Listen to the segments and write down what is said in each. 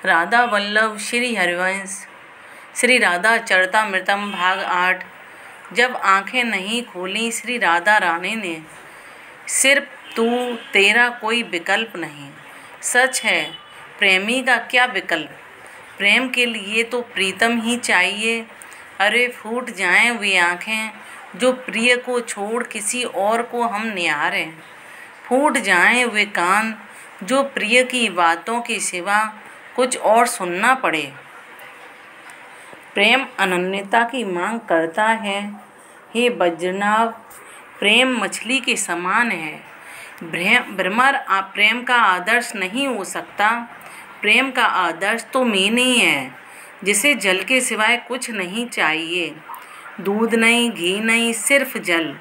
राधा वल्लभ श्री हरिवंश श्री राधा चरितमृतम भाग 8। जब आंखें नहीं खोली श्री राधा रानी ने, सिर्फ तू तेरा कोई विकल्प नहीं। सच है, प्रेमी का क्या विकल्प। प्रेम के लिए तो प्रीतम ही चाहिए। अरे फूट जाएं वे आंखें जो प्रिय को छोड़ किसी और को हम निहारें। फूट जाएं वे कान जो प्रिय की बातों के सिवा कुछ और सुनना पड़े। प्रेम अनन्यता की मांग करता है। हे वज्रनाभ, प्रेम मछली के समान है। भ्रमर प्रेम का आदर्श नहीं हो सकता। प्रेम का आदर्श तो मैंने है, जिसे जल के सिवाय कुछ नहीं चाहिए। दूध नहीं, घी नहीं, सिर्फ जल।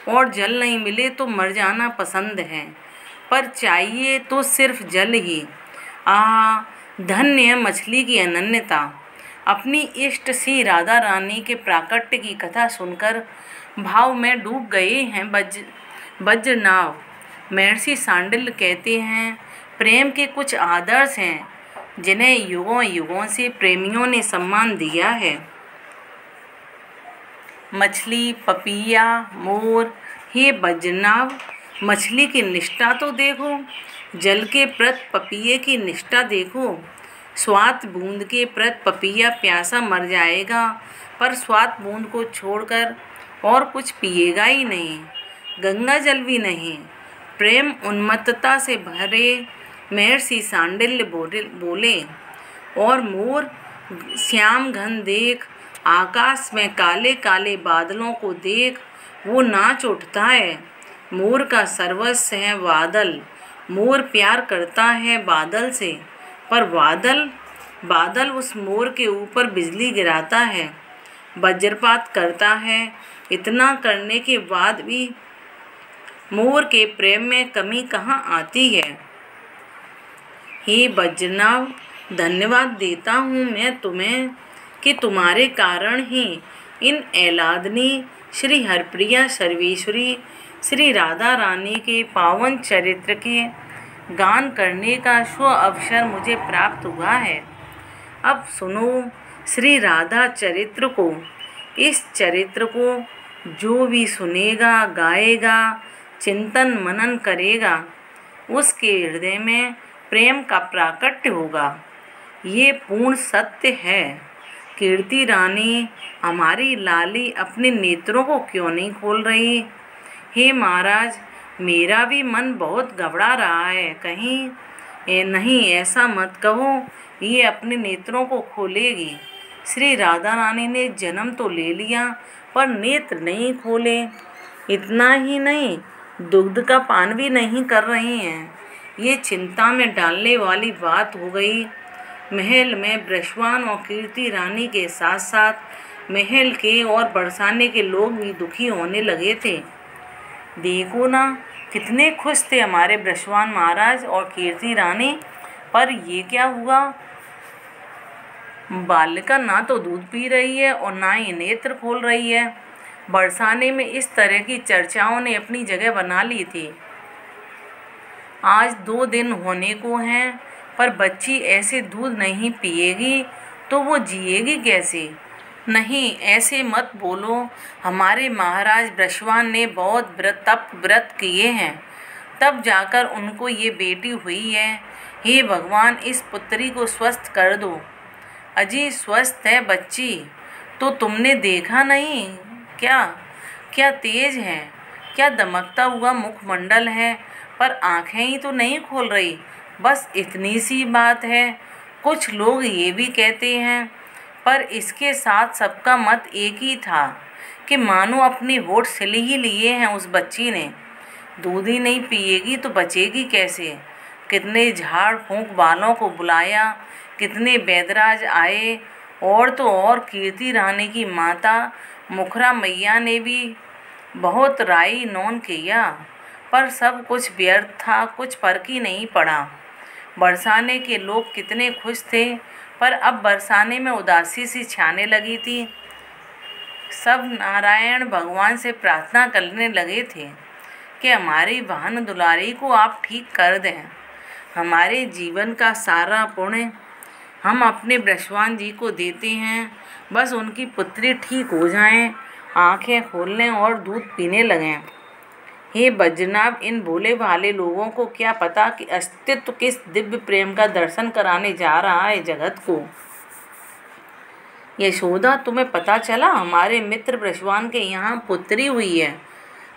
और जल नहीं मिले तो मर जाना पसंद है, पर चाहिए तो सिर्फ जल ही। आह, धन्य है मछली की अनन्यता। अपनी इष्ट सी राधा रानी के प्राकट्य की कथा सुनकर भाव में डूब गए हैं वज्रनाभ। महर्षि सांडिल्य कहते हैं, प्रेम के कुछ आदर्श हैं जिन्हें युगों युगों से प्रेमियों ने सम्मान दिया है। मछली, पपीया, मोर। हे वज्रनाभ, मछली की निष्ठा तो देखो, जल के प्रति पपीये की निष्ठा देखो। स्वाद बूंद के प्रति पपीया प्यासा मर जाएगा, पर स्वाद बूंद को छोड़कर और कुछ पिएगा ही नहीं, गंगा जल भी नहीं। प्रेम उन्मत्तता से भरे महर्षि सांडिल्य बोले। और मोर, श्याम घन देख, आकाश में काले काले बादलों को देख, वो नाच उठता है। मोर का सर्वस्व है बादल। मोर प्यार करता है बादल से, पर बादल उस मोर के ऊपर बिजली गिराता है, वज्रपात करता है। इतना करने के बाद भी मोर के प्रेम में कमी कहाँ आती है। हे वज्रनाभ, धन्यवाद देता हूँ मैं तुम्हें कि तुम्हारे कारण ही इन एलादनी श्री हरप्रिया सर्वेश्वरी श्री राधा रानी के पावन चरित्र के गान करने का शुभ अवसर मुझे प्राप्त हुआ है। अब सुनो श्री राधा चरित्र को। इस चरित्र को जो भी सुनेगा, गाएगा, चिंतन मनन करेगा, उसके हृदय में प्रेम का प्राकट्य होगा। ये पूर्ण सत्य है। कीर्ति रानी, हमारी लाली अपने नेत्रों को क्यों नहीं खोल रही। हे महाराज, मेरा भी मन बहुत घबरा रहा है। कहीं नहीं, ऐसा मत कहो, ये अपने नेत्रों को खोलेगी। श्री राधा रानी ने जन्म तो ले लिया, पर नेत्र नहीं खोले। इतना ही नहीं, दुग्ध का पान भी नहीं कर रही हैं। ये चिंता में डालने वाली बात हो गई। महल में ब्रजवान और कीर्ति रानी के साथ साथ महल के और बरसाने के लोग भी दुखी होने लगे थे। देखो ना, कितने खुश थे हमारे ब्रजवान महाराज और कीर्ति रानी, पर ये क्या हुआ। बालिका ना तो दूध पी रही है और ना ही नेत्र खोल रही है। बरसाने में इस तरह की चर्चाओं ने अपनी जगह बना ली थी। आज 2 दिन होने को हैं, पर बच्ची ऐसे दूध नहीं पिएगी तो वो जिएगी कैसे। नहीं, ऐसे मत बोलो। हमारे महाराज ब्रजवान ने बहुत व्रत किए हैं, तब जाकर उनको ये बेटी हुई है। हे भगवान, इस पुत्री को स्वस्थ कर दो। अजी स्वस्थ है बच्ची, तो तुमने देखा नहीं क्या तेज है, क्या दमकता हुआ मुखमंडल है, पर आंखें ही तो नहीं खोल रही। बस इतनी सी बात है। कुछ लोग ये भी कहते हैं, पर इसके साथ सबका मत एक ही था कि मानो अपने होठ सिल ही लिए हैं उस बच्ची ने। दूध ही नहीं पिएगी तो बचेगी कैसे। कितने झाड़ फूंक वालों को बुलाया, कितने वैदराज आए, और तो और कीर्ति रानी की माता मुखरा मैया ने भी बहुत राई नौन किया, पर सब कुछ व्यर्थ था, कुछ फर्क ही नहीं पड़ा। बरसाने के लोग कितने खुश थे, पर अब बरसाने में उदासी सी छाने लगी थी। सब नारायण भगवान से प्रार्थना करने लगे थे कि हमारी बहन दुलारी को आप ठीक कर दें। हमारे जीवन का सारा पुण्य हम अपने ब्रजवान जी को देते हैं, बस उनकी पुत्री ठीक हो जाएं, आंखें खोल लें और दूध पीने लगें। हे बजनाब, इन भोले भाले लोगों को क्या पता कि अस्तित्व किस दिव्य प्रेम का दर्शन कराने जा रहा है जगत को। यशोदा, तुम्हें पता चला हमारे मित्र ब्रजवान के यहाँ पुत्री हुई है।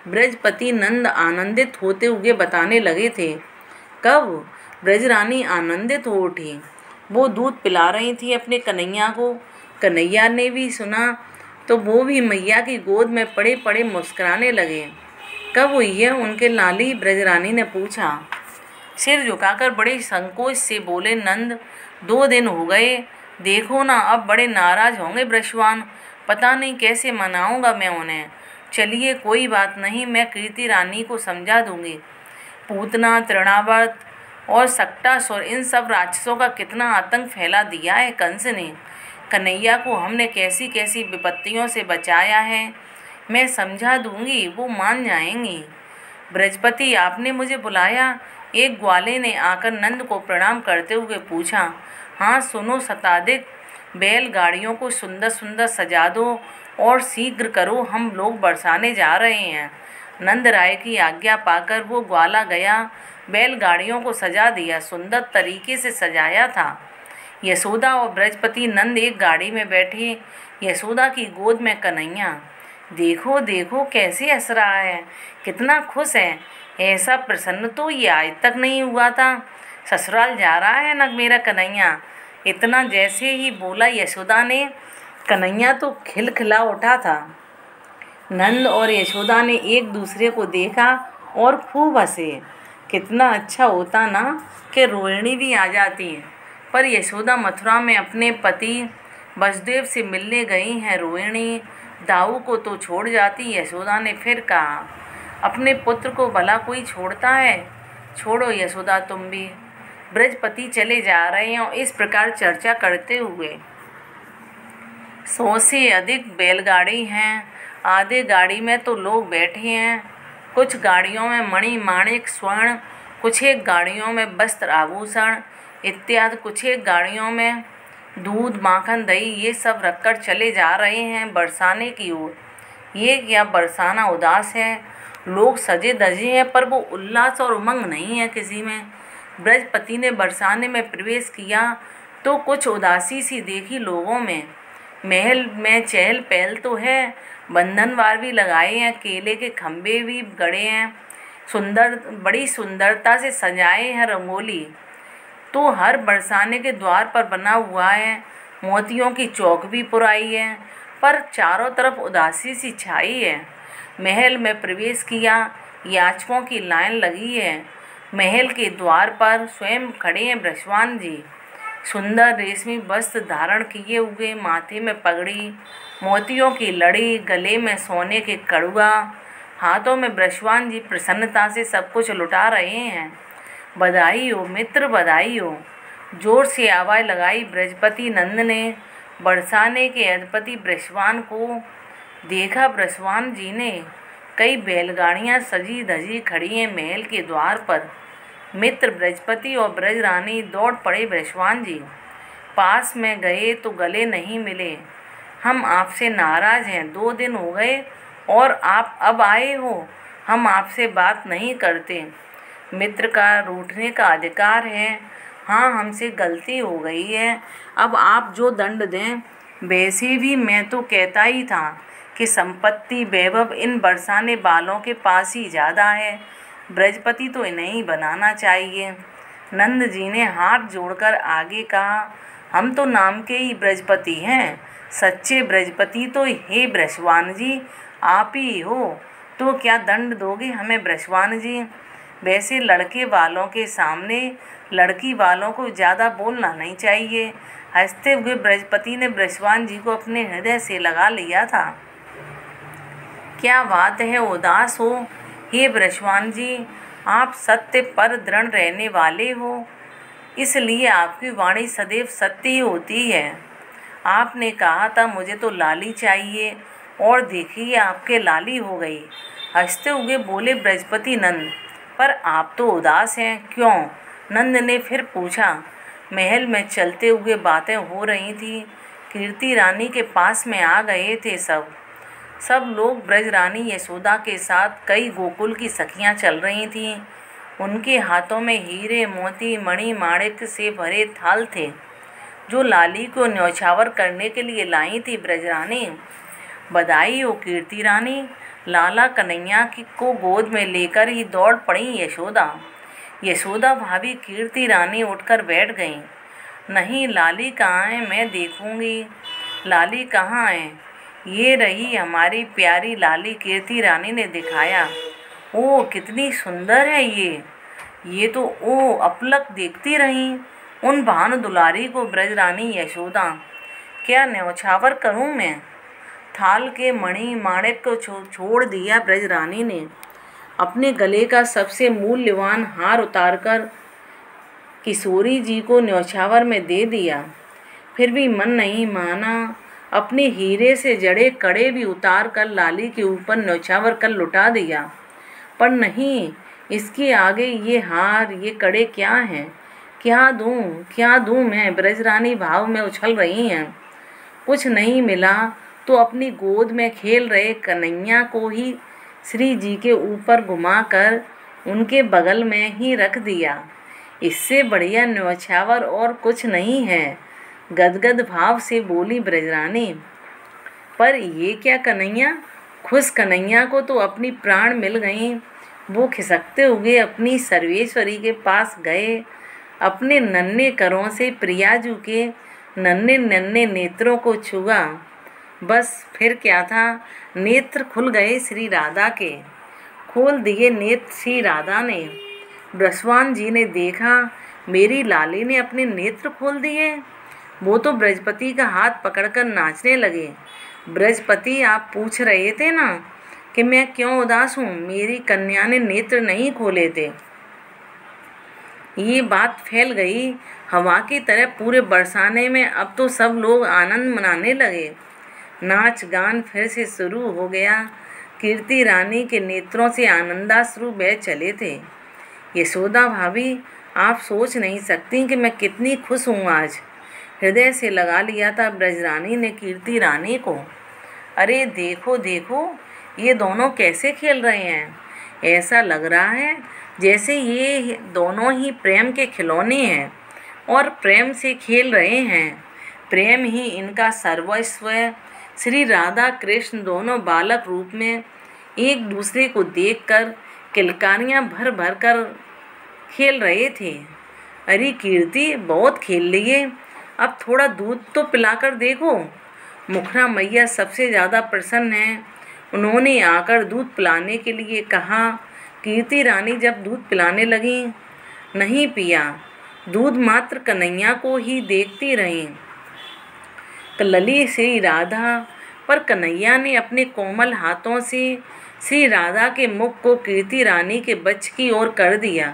ब्रजपति नंद आनंदित होते हुए बताने लगे थे। कब? ब्रजरानी आनंदित हो उठी। वो दूध पिला रही थी अपने कन्हैया को। कन्हैया ने भी सुना तो वो भी मैया की गोद में पड़े पड़े मुस्कुराने लगे। कब हुई है उनके लाली? ब्रजरानी ने पूछा। सिर झुकाकर बड़े संकोच से बोले नंद, 2 दिन हो गए। देखो ना, अब बड़े नाराज होंगे ब्रजवान। पता नहीं कैसे मनाऊंगा मैं उन्हें। चलिए कोई बात नहीं, मैं कीर्ति रानी को समझा दूंगी। पूतना, तृणावर्त और सक्टासुर, इन सब राक्षसों का कितना आतंक फैला दिया है कंस ने। कन्हैया को हमने कैसी कैसी विपत्तियों से बचाया है। मैं समझा दूंगी, वो मान जाएंगी। ब्रजपति, आपने मुझे बुलाया? एक ग्वाले ने आकर नंद को प्रणाम करते हुए पूछा। हाँ सुनो शताधिक, बैलगाड़ियों को सुंदर सुंदर सजा दो और शीघ्र करो, हम लोग बरसाने जा रहे हैं। नंद राय की आज्ञा पाकर वो ग्वाला गया, बैलगाड़ियों को सजा दिया, सुंदर तरीके से सजाया था। यशोदा और ब्रजपति नंद एक गाड़ी में बैठे, यशोदा की गोद में कन्हैया। देखो देखो कैसे हंस रहा है, कितना खुश है। ऐसा प्रसन्न तो ये आज तक नहीं हुआ था। ससुराल जा रहा है ना मेरा कन्हैया। इतना जैसे ही बोला यशोदा ने, कन्हैया तो खिलखिला उठा था। नंद और यशोदा ने एक दूसरे को देखा और खूब हंसे। कितना अच्छा होता ना कि रोहिणी भी आ जाती है, पर यशोदा मथुरा में अपने पति वसुदेव से मिलने गई हैं। रोहिणी दाऊ को तो छोड़ जाती। यशोदा ने फिर कहा, अपने पुत्र को भला कोई छोड़ता है? छोड़ो यशोदा तुम भी। ब्रजपति चले जा रहे हैं और इस प्रकार चर्चा करते हुए 100 से अधिक बैलगाड़ी हैं। आधे गाड़ी में तो लोग बैठे हैं। कुछ गाड़ियों में मणि माणिक स्वर्ण, कुछ एक गाड़ियों में वस्त्र आभूषण इत्यादि, कुछ एक गाड़ियों में दूध माखन दही, ये सब रखकर चले जा रहे हैं बरसाने की ओर। ये क्या बरसाना उदास है। लोग सजे धजे हैं पर वो उल्लास और उमंग नहीं है किसी में। ब्रजपति ने बरसाने में प्रवेश किया तो कुछ उदासी सी देखी लोगों में। महल में चहल पहल तो है, बंधनवार भी लगाए हैं, केले के खंभे भी गड़े हैं, बड़ी सुंदरता से सजाए हैं रंगोली तो हर बरसाने के द्वार पर बना हुआ है। मोतियों की चौक भी पुराई है, पर चारों तरफ उदासी सी छाई है। महल में प्रवेश किया, याचकों की लाइन लगी है। महल के द्वार पर स्वयं खड़े हैं ब्रजवान जी, सुंदर रेशमी वस्त्र धारण किए हुए, माथे में पगड़ी, मोतियों की लड़ी, गले में सोने के कड़ुआ, हाथों में ब्रजवान जी प्रसन्नता से सब कुछ लुटा रहे हैं। बधाई हो मित्र, बधाई हो। जोर से आवाज़ लगाई ब्रजपति नंद ने। बरसाने के अधिपति ब्रजवान को देखा। ब्रजवान जी ने कई बैलगाड़ियां सजी धजी खड़ी हैं महल के द्वार पर। मित्र ब्रजपति और ब्रजरानी दौड़ पड़े ब्रजवान जी। पास में गए तो गले नहीं मिले। हम आपसे नाराज हैं, 2 दिन हो गए और आप अब आए हो। हम आपसे बात नहीं करते। मित्र का रूठने का अधिकार है। हाँ, हमसे गलती हो गई है। अब आप जो दंड दें। वैसे भी मैं तो कहता ही था कि संपत्ति वैभव इन बरसाने वालों के पास ही ज़्यादा है। ब्रजपति तो इन्हें ही बनाना चाहिए। नंद जी ने हाथ जोड़कर आगे कहा, हम तो नाम के ही ब्रजपति हैं। सच्चे ब्रजपति तो हे ब्रजवान जी आप ही हो। तो क्या दंड दोगे हमें ब्रजवान जी? वैसे लड़के वालों के सामने लड़की वालों को ज़्यादा बोलना नहीं चाहिए। हंसते हुए ब्रजपति ने ब्रजवान जी को अपने हृदय से लगा लिया था। क्या बात है, उदास हो? हे ब्रजवान जी, आप सत्य पर दृढ़ रहने वाले हो, इसलिए आपकी वाणी सदैव सत्य ही होती है। आपने कहा था मुझे तो लाली चाहिए और देखिए आपके लाली हो गई। हंसते हुए बोले ब्रजपति नंद। पर आप तो उदास हैं, क्यों? नंद ने फिर पूछा। महल में चलते हुए बातें हो रही थी। कीर्ति रानी के पास में आ गए थे सब लोग। ब्रज रानी यशोदा के साथ कई गोकुल की सखियां चल रही थीं। उनके हाथों में हीरे मोती मणि माणिक से भरे थाल थे, जो लाली को न्यौछावर करने के लिए लाई थी ब्रज रानी। बधाई हो कीर्ति रानी, लाला कन्हैया को गोद में लेकर ही दौड़ पड़ी यशोदा भाभी कीर्ति रानी उठकर बैठ गईं। नहीं, लाली कहाँ है, मैं देखूंगी। लाली कहाँ है? ये रही हमारी प्यारी लाली, कीर्ति रानी ने दिखाया। ओ कितनी सुंदर है ये तो ओ अपलक देखती रहीं उन भानु दुलारी को ब्रज रानी यशोदा। क्या न्यौछावर करूं मैं? थाल के मणि माणिक को छोड़ दिया ब्रज रानी ने। अपने गले का सबसे मूल्यवान हार उतारकर किशोरी जी को न्यौछावर में दे दिया। फिर भी मन नहीं माना। अपने हीरे से जड़े कड़े भी उतार कर लाली के ऊपर न्यौछावर कर लुटा दिया। पर नहीं, इसके आगे ये हार ये कड़े क्या हैं? क्या दूं मैं? ब्रज रानी भाव में उछल रही हैं। कुछ नहीं मिला तो अपनी गोद में खेल रहे कन्हैया को ही श्री जी के ऊपर घुमाकर उनके बगल में ही रख दिया। इससे बढ़िया न्यौछावर और कुछ नहीं है, गदगद भाव से बोली ब्रजरानी। पर ये क्या कन्हैया? खुश कन्हैया को तो अपनी प्राण मिल गईं। वो खिसकते हुए अपनी सर्वेश्वरी के पास गए। अपने नन्हे करों से प्रियाजू के नन्हे नन्हे नेत्रों को छुआ। बस फिर क्या था, नेत्र खुल गए श्री राधा के। खोल दिए नेत्र श्री राधा ने। ब्रजवान जी ने देखा, मेरी लाली ने अपने नेत्र खोल दिए। वो तो ब्रजपति का हाथ पकड़कर नाचने लगे। ब्रजपति, आप पूछ रहे थे ना कि मैं क्यों उदास हूँ? मेरी कन्या ने नेत्र नहीं खोले थे। ये बात फैल गई हवा की तरह पूरे बरसाने में। अब तो सब लोग आनंद मनाने लगे। नाच गान फिर से शुरू हो गया। कीर्ति रानी के नेत्रों से आनंदाश्रु बह चले थे। यशोदा भाभी, आप सोच नहीं सकती कि मैं कितनी खुश हूँ आज। हृदय से लगा लिया था ब्रजरानी ने कीर्ति रानी को। अरे देखो देखो, ये दोनों कैसे खेल रहे हैं। ऐसा लग रहा है जैसे ये दोनों ही प्रेम के खिलौने हैं और प्रेम से खेल रहे हैं। प्रेम ही इनका सर्वस्व है। श्री राधा कृष्ण दोनों बालक रूप में एक दूसरे को देखकर किलकारियाँ भर भर कर खेल रहे थे। अरे कीर्ति, बहुत खेल लिए, अब थोड़ा दूध तो पिलाकर देखो। मुखरा मैया सबसे ज़्यादा प्रसन्न हैं। उन्होंने आकर दूध पिलाने के लिए कहा। कीर्ति रानी जब दूध पिलाने लगी, नहीं पिया। दूध मात्र कन्हैया को ही देखती रहीं। लली श्री राधा, पर कन्हैया ने अपने कोमल हाथों से श्री राधा के मुख को कीर्ति रानी के बच्चे की ओर कर दिया,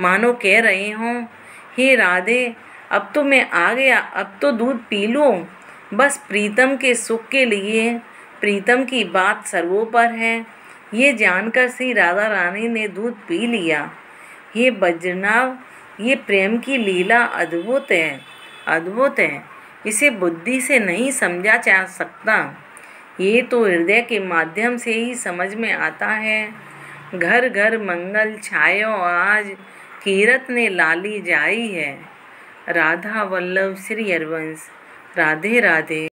मानो कह रहे हों, हे राधे, अब तो मैं आ गया, अब तो दूध पी लो। बस प्रीतम के सुख के लिए। प्रीतम की बात सर्वोपर है। ये जानकर श्री राधा रानी ने दूध पी लिया। ये बजनाव, ये प्रेम की लीला अद्भुत है, अद्भुत है। इसे बुद्धि से नहीं समझा जा सकता। ये तो हृदय के माध्यम से ही समझ में आता है। घर घर मंगल छायो आज, कीरत ने लाली जाई है। राधा वल्लभ श्री हरवंश। राधे राधे।